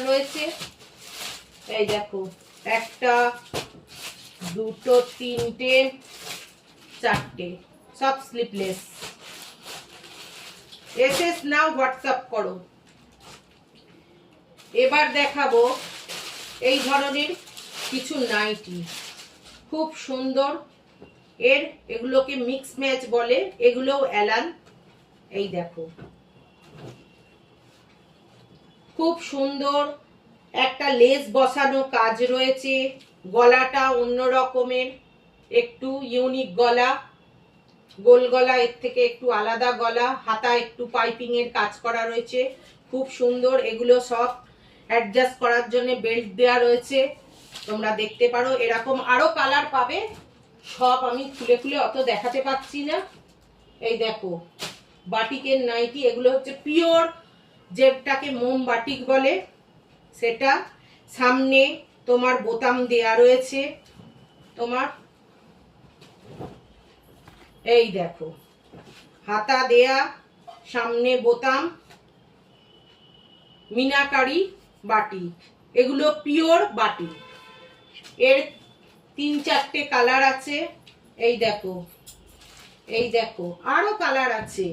রয়েছে। এই দেখো, একটা, দুটো, তিনটে, চারটে, সব স্লিপলেস। এসএস নাও, হোয়াটসঅ্যাপ করো। এবার দেখাবো এই ধরনের কিছু নাইটি, খুব সুন্দর। এগুলোকে মিক্স ম্যাচ বলে, এগুলোও অ্যালান। এই দেখো, খুব সুন্দর একটা লেস বসানো কাজ রয়েছে। গলাটা অন্য রকমের, একটু ইউনিক গলা, গোল গলা, এর থেকে একটু আলাদা গলা। হাতা একটু পাইপিং এর কাজ করা রয়েছে, খুব সুন্দর। এগুলো সব অ্যাডজাস্ট করার জন্য বেল্ট দেওয়া রয়েছে, তোমরা দেখতে পারো। এরকম আরো কালার পাবে, সব আমি খুলে খুলে অত দেখাতে পাচ্ছি না। এই দেখো, বাটিকের নাইটি, এগুলো হচ্ছে পিওর, যেটাকে মোম বাটিক বলে সেটা। সামনে তোমার বোতাম দেয়া রয়েছে তোমার, এই দেখো, হাতা দেয়া, সামনে বোতাম, মিনাকারি বাটিক, এগুলো পিওর বাটিক। এর 3-4টে কালার আছে। এই দেখো, এই দেখো, আরো কালার আছে,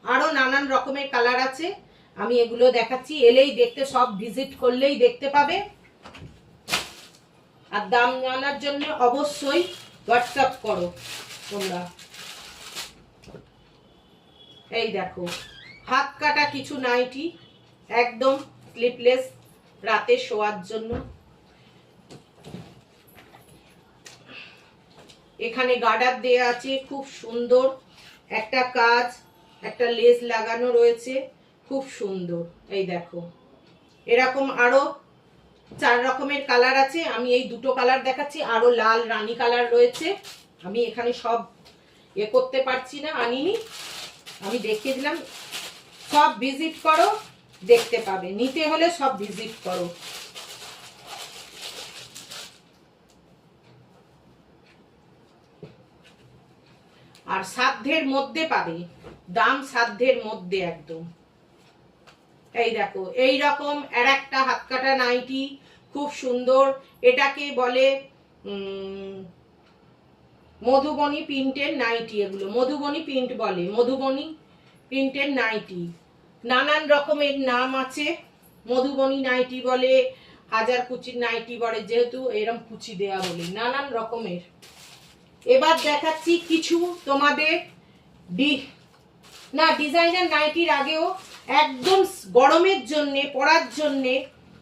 আরো নানান রকমের কালার আছে। আমি এগুলো দেখাচ্ছি, এলেই দেখতে, সব ভিজিট করলেই দেখতে পাবে। আর দাম জানার জন্য অবশ্যই হোয়াটসঅ্যাপ করো তোমরা। এই দেখো, হাত কাটা কিছু নাইটি, একদম স্লিপলেস, রাতে শোয়ার জন্য। এখানে গার্ডার দেয়া আছে, খুব সুন্দর একটা কাজ, একটা লেস লাগানো রয়েছে, খুব সুন্দর। এই দেখো, এরকম আরো 4 রকমের কালার আছে। আমি এই দুটো কালার দেখাচ্ছি, আরো লাল রানী কালার রয়েছে। আমি এখানে সব করতে পারছি না, আনিনি, আমি দেখিয়ে দিলাম। সব ভিজিট করো, দেখতে পাবে। নিতে হলে সব ভিজিট করো। আর সাধ্যের মধ্যে পাবে, দাম সাধ্যের মধ্যে একদম। এই দেখো, এই রকম আর একটা হাত কাটা নাইটি, খুব সুন্দর। এটাকে বলে মধুবনী প্রিন্টের নাইটি। এগুলো মধুবনী প্রিন্ট বলে, মধুবনী প্রিন্টের নাইটি। নানান রকমের নাম আছে, মধুবনী নাইটি বলে, হাজার কুচির নাইটি বলে, যেহেতু এরকম কুচি দেয়া বলে, নানান রকমের। এবার দেখাচ্ছি কিছু তোমাদের ডিজাইনার নাইটির আগেও একদম গরমের জন্য, পরার জন্য